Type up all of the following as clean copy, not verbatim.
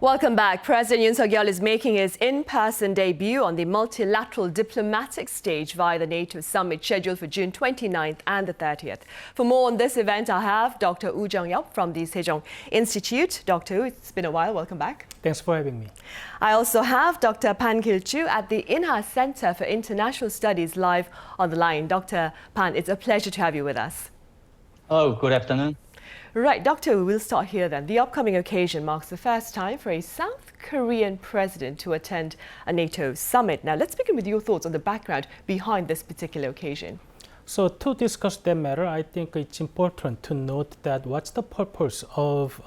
Welcome back. President Yoon Suk-yeol is making his in-person debut on the multilateral diplomatic stage via the NATO summit scheduled for June 29th and the 30th. For more on this event, I have Doctor WOO Jung-yeop from the Sejong Institute. Dr. WOO, it's been a while. Welcome back. Thanks for having me. I also have Dr. KIL-JOO at the Inha Center for International Studies live on the line. Dr. Pan, it's a pleasure to have you with us. Oh, good afternoon. Right, Dr. WOO, we'll start here then. The upcoming occasion marks the first time for a South Korean president to attend a NATO summit. Now, let's begin with your thoughts on the background behind this particular occasion. So to discuss that matter, I think it's important to note that what's the purpose of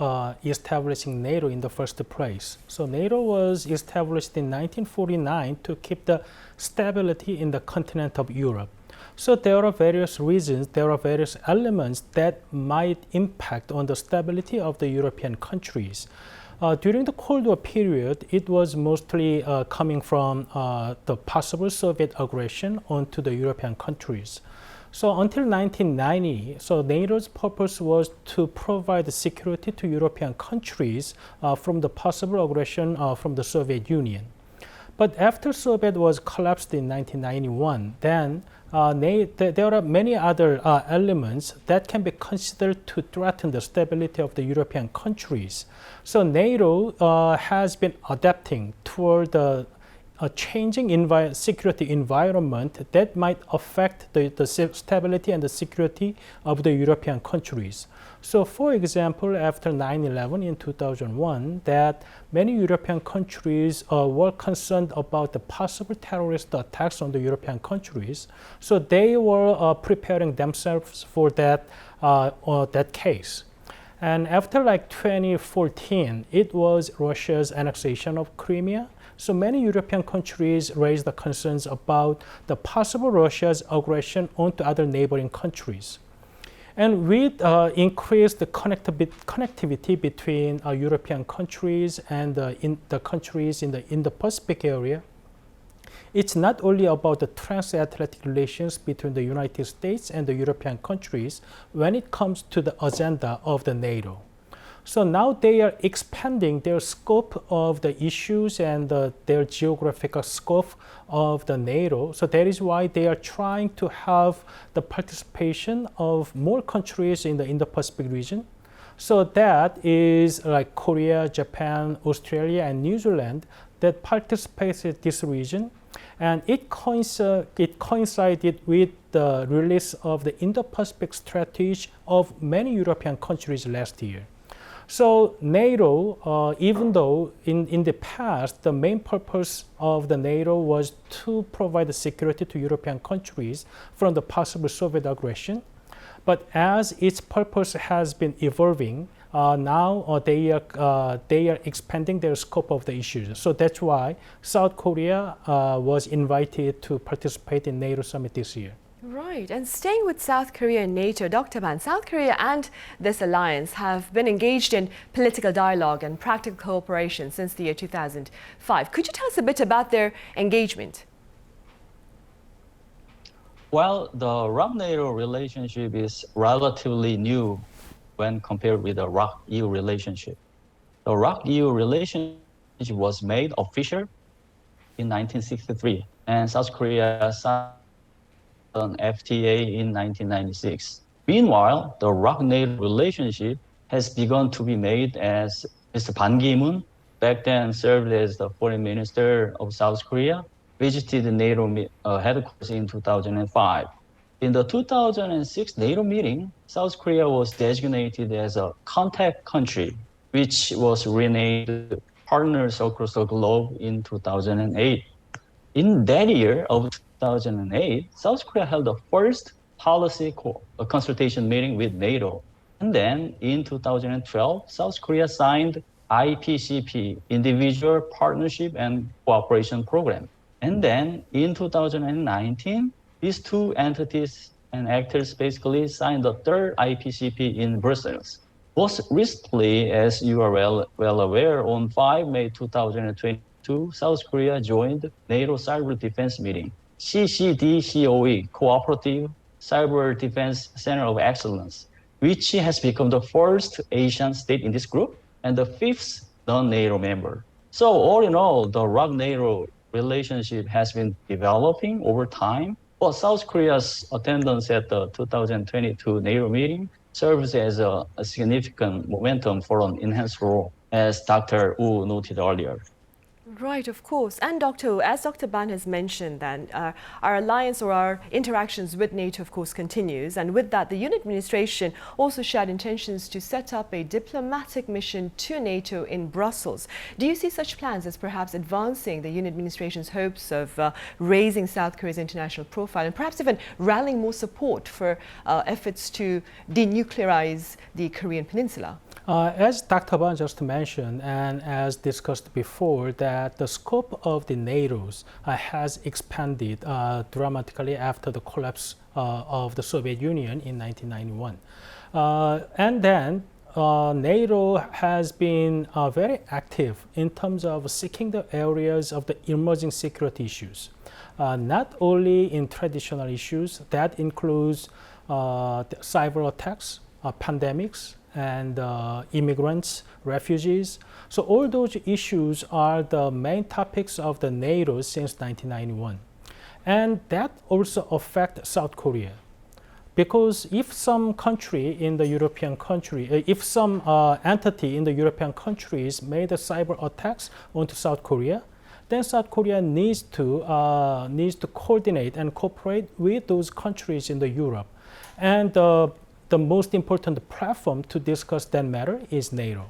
establishing NATO in the first place. So NATO was established in 1949 to keep the stability in the continent of Europe. So there are various reasons, there are various elements that might impact on the stability of the European countries. During the Cold War period, it was mostly coming from the possible Soviet aggression onto the European countries. So until 1990, so NATO's purpose was to provide security to European countries from the possible aggression from the Soviet Union. But after Soviet was collapsed in 1991, then there are many other elements that can be considered to threaten the stability of the European countries. So NATO has been adapting toward a changing security environment that might affect the stability and the security of the European countries. So for example, after 9/11 in 2001, that many European countries were concerned about the possible terrorist attacks on the European countries. So they were preparing themselves for that case. And after 2014, it was Russia's annexation of Crimea. So many European countries raised the concerns about the possible Russia's aggression onto other neighboring countries. And with increased connectivity between European countries and the countries in the Indo-Pacific area, it's not only about the transatlantic relations between the United States and the European countries when it comes to the agenda of the NATO. So now they are expanding their scope of the issues and their geographical scope of the NATO. So that is why they are trying to have the participation of more countries in the Indo-Pacific region. So that is like Korea, Japan, Australia, and New Zealand that participates in this region. And it coincided with the release of the Indo-Pacific strategy of many European countries last year. So NATO, even though in the past, the main purpose of the NATO was to provide security to European countries from the possible Soviet aggression, but as its purpose has been evolving, now they are expanding their scope of the issues. So that's why South Korea was invited to participate in NATO summit this year. Right, and staying with South Korea and NATO, Dr. Pan, South Korea and this alliance have been engaged in political dialogue and practical cooperation since the year 2005. Could you tell us a bit about their engagement? Well, the ROC-NATO relationship is relatively new when compared with the ROC-EU relationship. The ROC-EU relationship was made official in 1963, and South Korea signed an FTA in 1996. Meanwhile, the ROC-NATO relationship has begun to be made as Mr. Ban Ki-moon, back then served as the foreign minister of South Korea, visited the NATO headquarters in 2005. In the 2006 NATO meeting, South Korea was designated as a contact country, which was renamed Partners Across the Globe in 2008. In that year of 2008, South Korea held the first policy consultation meeting with NATO. And then in 2012, South Korea signed IPCP, Individual Partnership and Cooperation Program. And then in 2019, these two entities and actors basically signed the third IPCP in Brussels. Most recently, as you are well aware, on 5 May 2022, South Korea joined NATO Cyber Defense Meeting, CCDCOE, Cooperative Cyber Defense Center of Excellence, which has become the first Asian state in this group and the fifth non-NATO member. So all in all, the ROK-NATO relationship has been developing over time. But South Korea's attendance at the 2022 NATO meeting serves as a significant momentum for an enhanced role, as Dr. Woo noted earlier. Right, of course. And Dr. Woo, as Dr. Ban has mentioned, then our alliance or our interactions with NATO, of course, continues. And with that, the Yoon administration also shared intentions to set up a diplomatic mission to NATO in Brussels. Do you see such plans as perhaps advancing the Yoon administration's hopes of raising South Korea's international profile and perhaps even rallying more support for efforts to denuclearize the Korean Peninsula? As Dr. Ban just mentioned, and as discussed before, that the scope of the NATO's has expanded dramatically after the collapse of the Soviet Union in 1991. And then NATO has been very active in terms of seeking the areas of the emerging security issues, not only in traditional issues, that includes cyber attacks, pandemics, and immigrants, refugees. So all those issues are the main topics of the NATO since 1991. And that also affects South Korea. Because if some country in the European country, if some entity in the European countries made a cyber attacks onto South Korea, then South Korea needs to coordinate and cooperate with those countries in the Europe. And the most important platform to discuss that matter is NATO.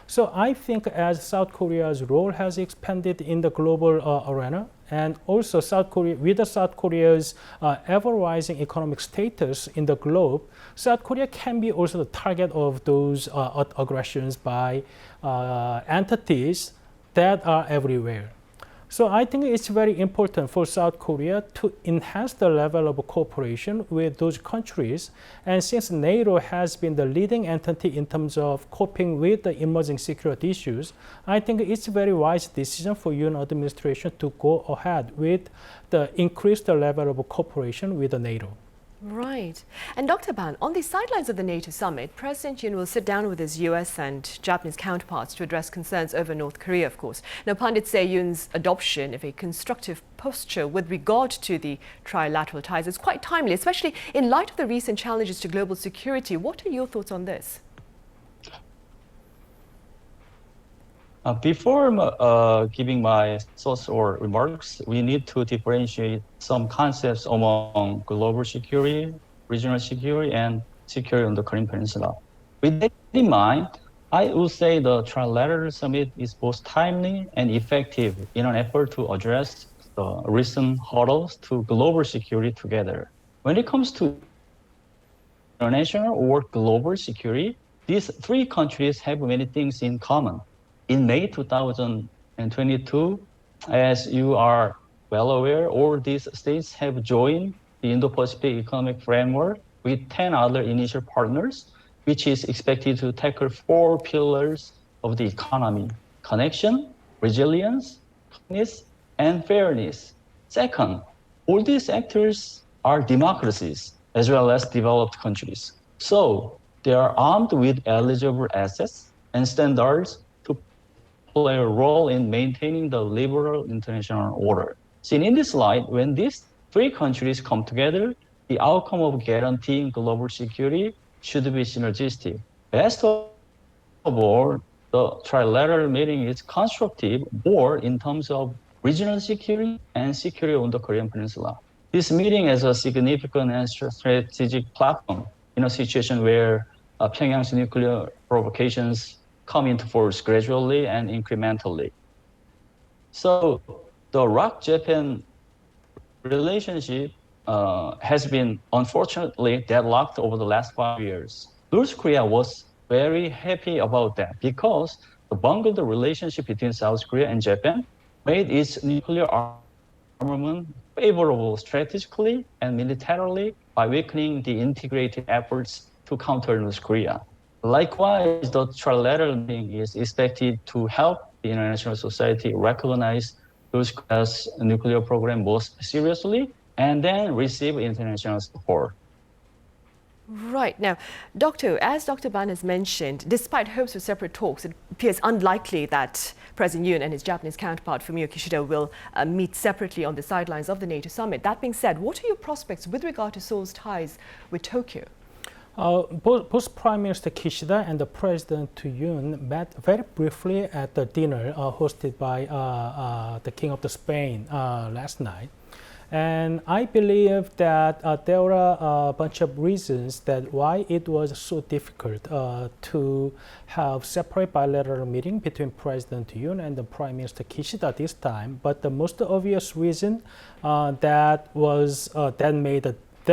So I think as South Korea's role has expanded in the global arena, and also South Korea, with the South Korea's ever-rising economic status in the globe, South Korea can be also the target of those aggressions by entities that are everywhere. So I think it's very important for South Korea to enhance the level of cooperation with those countries. And since NATO has been the leading entity in terms of coping with the emerging security issues, I think it's a very wise decision for Yoon administration to go ahead with the increased level of cooperation with the NATO. Right. And Dr. Ban, on the sidelines of the NATO summit, President Yoon will sit down with his US and Japanese counterparts to address concerns over North Korea, of course. Now, pundits say Yoon's adoption of a constructive posture with regard to the trilateral ties is quite timely, especially in light of the recent challenges to global security. What are your thoughts on this? Before giving my thoughts or remarks, we need to differentiate some concepts among global security, regional security, and security on the Korean Peninsula. With that in mind, I would say the Trilateral Summit is both timely and effective in an effort to address the recent hurdles to global security together. When it comes to international or global security, these three countries have many things in common. In May 2022, as you are well aware, all these states have joined the Indo-Pacific Economic Framework with 10 other initial partners, which is expected to tackle 4 pillars of the economy: connection, resilience, fairness, and fairness. Second, all these actors are democracies as well as developed countries. So they are armed with eligible assets and standards play a role in maintaining the liberal international order. So in this light, when these three countries come together, the outcome of guaranteeing global security should be synergistic. Best of all, the trilateral meeting is constructive both in terms of regional security and security on the Korean Peninsula. This meeting is a significant and strategic platform in a situation where Pyongyang's nuclear provocations come into force gradually and incrementally. So the ROK-Japan relationship has been unfortunately deadlocked over the last 5 years. North Korea was very happy about that because the bungled relationship between South Korea and Japan made its nuclear armament favorable strategically and militarily by weakening the integrated efforts to counter North Korea. Likewise, the trilateral meeting is expected to help the international society recognize North Korea's nuclear program most seriously and then receive international support. Right. Now, Doctor, as Dr. Ban has mentioned, despite hopes for separate talks, it appears unlikely that President Yoon and his Japanese counterpart, Fumio Kishida, will meet separately on the sidelines of the NATO summit. That being said, what are your prospects with regard to Seoul's ties with Tokyo? Both Prime Minister Kishida and the President Yoon met very briefly at the dinner hosted by the King of Spain last night. And I believe that there are a bunch of reasons that why it was so difficult to have separate bilateral meeting between President Yoon and the Prime Minister Kishida this time. But the most obvious reason that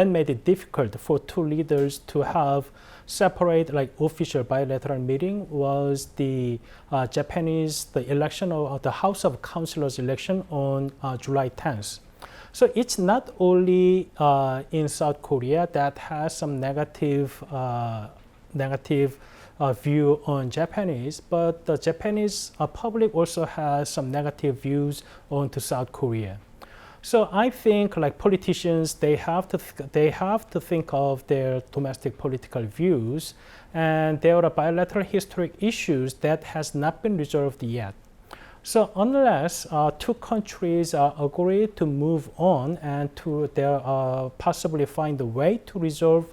made it difficult for two leaders to have separate official bilateral meeting was the election of the House of Councilors election on July 10th. So it's not only in South Korea that has some negative view on Japanese, but the Japanese public also has some negative views on to South Korea. So I think politicians, they have to think of their domestic political views, and there are bilateral historic issues that has not been resolved yet. So unless two countries agree to move on and to possibly find a way to resolve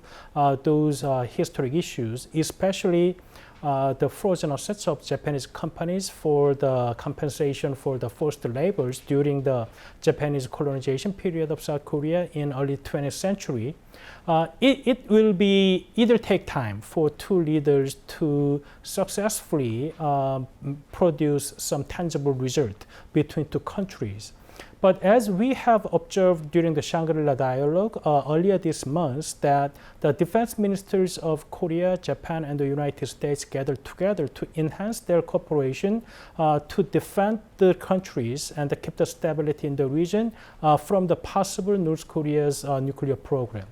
those historic issues, especially the frozen assets of Japanese companies for the compensation for the forced labors during the Japanese colonization period of South Korea in early 20th century, it will be either take time for two leaders to successfully produce some tangible result between two countries. But as we have observed during the Shangri-La dialogue earlier this month, that the defense ministers of Korea, Japan, and the United States gathered together to enhance their cooperation to defend the countries and to keep the stability in the region from the possible North Korea's nuclear program.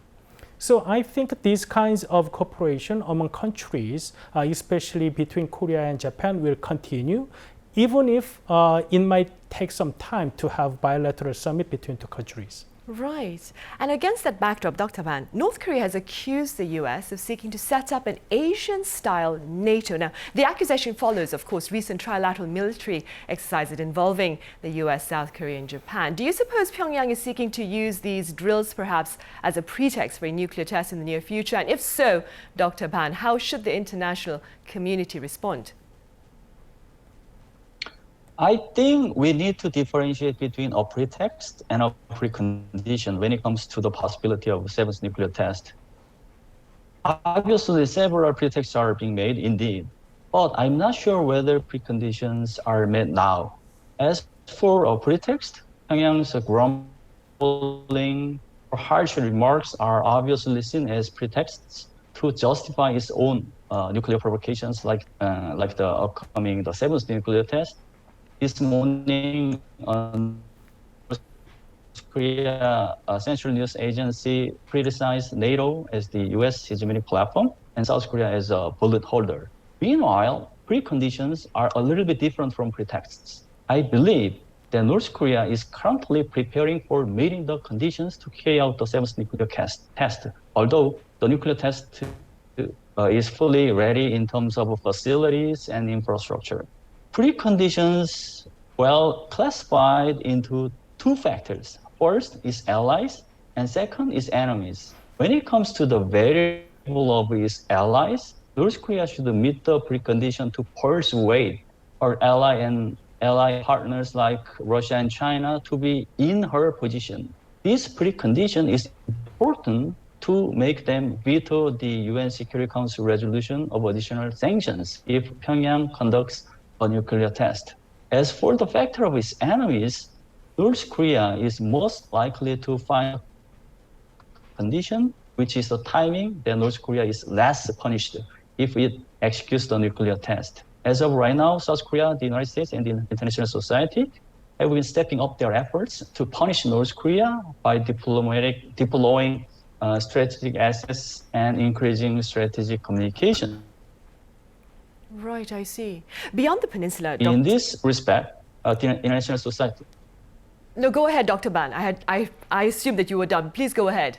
So I think these kinds of cooperation among countries, especially between Korea and Japan, will continue, even if it might take some time to have bilateral summit between two countries. Right. And against that backdrop, Dr. Ban, North Korea has accused the U.S. of seeking to set up an Asian-style NATO. Now, the accusation follows, of course, recent trilateral military exercises involving the U.S., South Korea, and Japan. Do you suppose Pyongyang is seeking to use these drills perhaps as a pretext for a nuclear test in the near future? And if so, Dr. Ban, how should the international community respond? I think we need to differentiate between a pretext and a precondition when it comes to the possibility of a seventh nuclear test. Obviously, several pretexts are being made indeed, but I'm not sure whether preconditions are met now. As for a pretext, Pyongyang's grumbling or harsh remarks are obviously seen as pretexts to justify its own nuclear provocations, like the upcoming seventh nuclear test. This morning, North Korea Central News Agency criticized NATO as the U.S. hegemonic platform and South Korea as a bullet holder. Meanwhile, preconditions are a little bit different from pretexts. I believe that North Korea is currently preparing for meeting the conditions to carry out the seventh nuclear test, although the nuclear test is fully ready in terms of facilities and infrastructure. Preconditions, well, classified into two factors. First is allies, and second is enemies. When it comes to the variable of its allies, North Korea should meet the precondition to persuade our ally partners like Russia and China to be in her position. This precondition is important to make them veto the UN Security Council resolution of additional sanctions if Pyongyang conducts a nuclear test. As for the factor of its enemies, North Korea is most likely to find a condition, which is the timing that North Korea is less punished if it executes the nuclear test. As of right now, South Korea, the United States, and the international society have been stepping up their efforts to punish North Korea by deploying strategic assets and increasing strategic communication. Right, I see. Beyond the peninsula, in this respect, the international society. No, go ahead, Dr. Ban. I assumed that you were done. Please go ahead.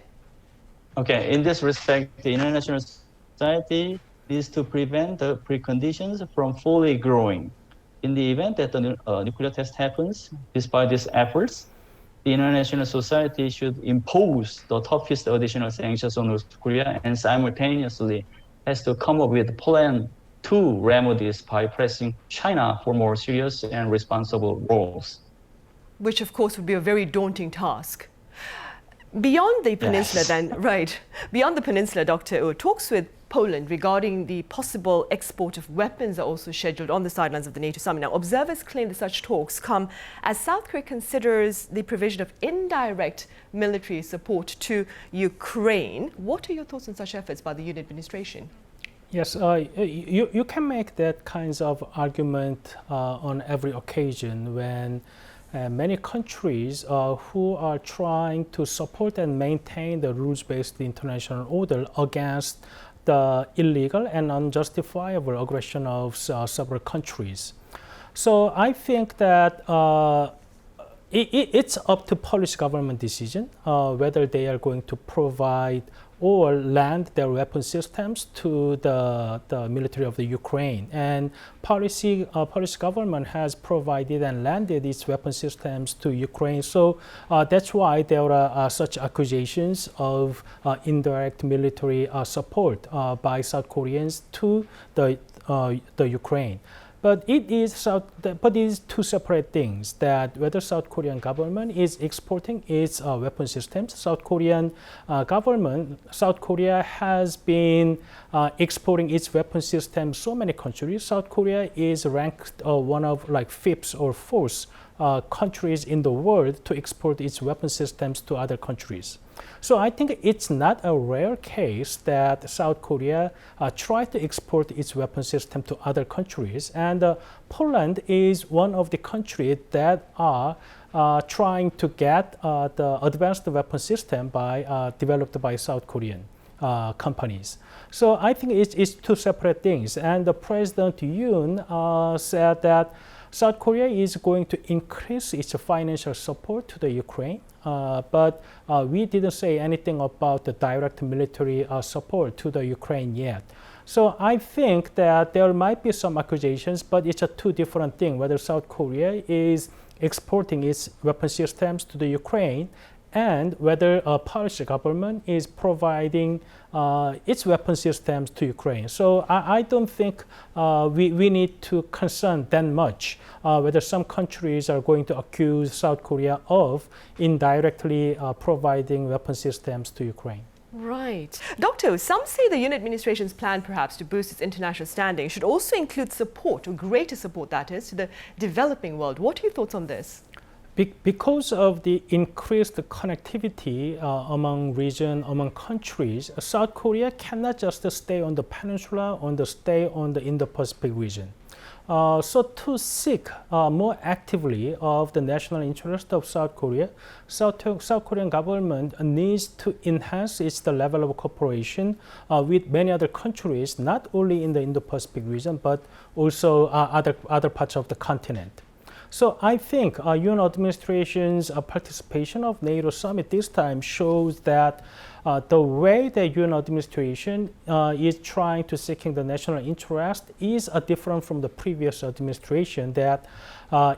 Okay, in this respect, the international society needs to prevent the preconditions from fully growing. In the event that the nuclear test happens, despite these efforts, the international society should impose the toughest additional sanctions on North Korea and simultaneously has to come up with a plan to remedy this by pressing China for more serious and responsible roles. Which, of course, would be a very daunting task. Beyond the peninsula, Yes. then, right, beyond the peninsula, Dr. WOO, talks with Poland regarding the possible export of weapons are also scheduled on the sidelines of the NATO summit. Now, observers claim that such talks come as South Korea considers the provision of indirect military support to Ukraine. What are your thoughts on such efforts by the Yoon administration? Yes, you can make that kinds of argument on every occasion when many countries who are trying to support and maintain the rules-based international order against the illegal and unjustifiable aggression of several countries. So I think that it's up to Polish government decision whether they are going to provide or lend their weapon systems to the military of the Ukraine. And Polish government has provided and landed its weapon systems to Ukraine. So that's why there are such accusations of indirect military support by South Koreans to the Ukraine. But it is two separate things, that whether South Korean government is exporting its weapon systems. South Korea has been exporting its weapon systems so many countries. South Korea is ranked one of like fifth or fourth countries in the world to export its weapon systems to other countries. So I think it's not a rare case that South Korea tried to export its weapon system to other countries. And Poland is one of the countries that are trying to get the advanced weapon system developed by South Korean companies. So I think it's two separate things. And the President Yoon said that South Korea is going to increase its financial support to the Ukraine, but we didn't say anything about the direct military support to the Ukraine yet. So I think that there might be some accusations, but it's a two different things, whether South Korea is exporting its weapon systems to the Ukraine and whether a Polish government is providing its weapon systems to Ukraine. So I don't think we need to concern that much whether some countries are going to accuse South Korea of indirectly providing weapon systems to Ukraine. Right. Doctor, some say the Yoon administration's plan perhaps to boost its international standing should also include support, or greater support that is, to the developing world. What are your thoughts on this? Because of the increased connectivity among countries, South Korea cannot just stay on the peninsula or stay on the Indo-Pacific region. So to seek more actively of the national interest of South Korea, South Korean government needs to enhance the level of cooperation with many other countries, not only in the Indo-Pacific region, but also other parts of the continent. So I think Yoon administration's participation of NATO summit this time shows that the way the Yoon administration is trying to seeking the national interest is different from the previous administration. That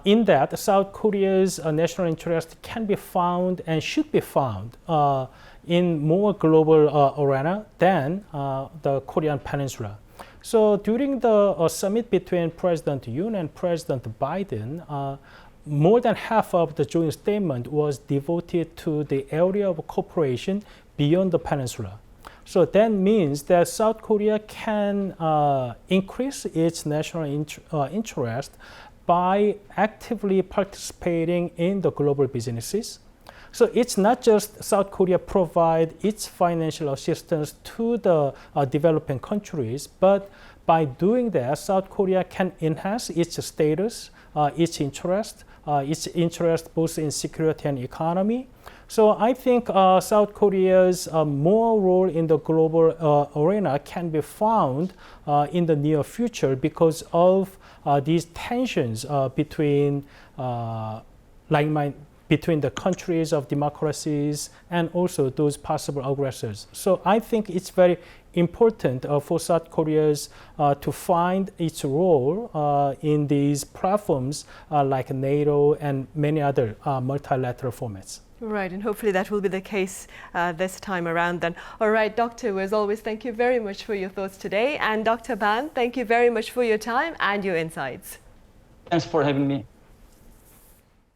in that South Korea's national interest can be found and should be found in more global arena than the Korean peninsula. So during the summit between President Yoon and President Biden, more than half of the joint statement was devoted to the area of cooperation beyond the peninsula. So that means that South Korea can increase its national interest by actively participating in the global businesses. So it's not just South Korea provide its financial assistance to the developing countries, but by doing that, South Korea can enhance its status, its interest both in security and economy. So I think South Korea's more role in the global arena can be found in the near future because of these tensions between between the countries of democracies and also those possible aggressors. So I think it's very important for South Korea to find its role in these platforms like NATO and many other multilateral formats. Right, and hopefully that will be the case this time around then. All right, Dr. WOO, as always, thank you very much for your thoughts today. And Dr. Ban, thank you very much for your time and your insights. Thanks for having me.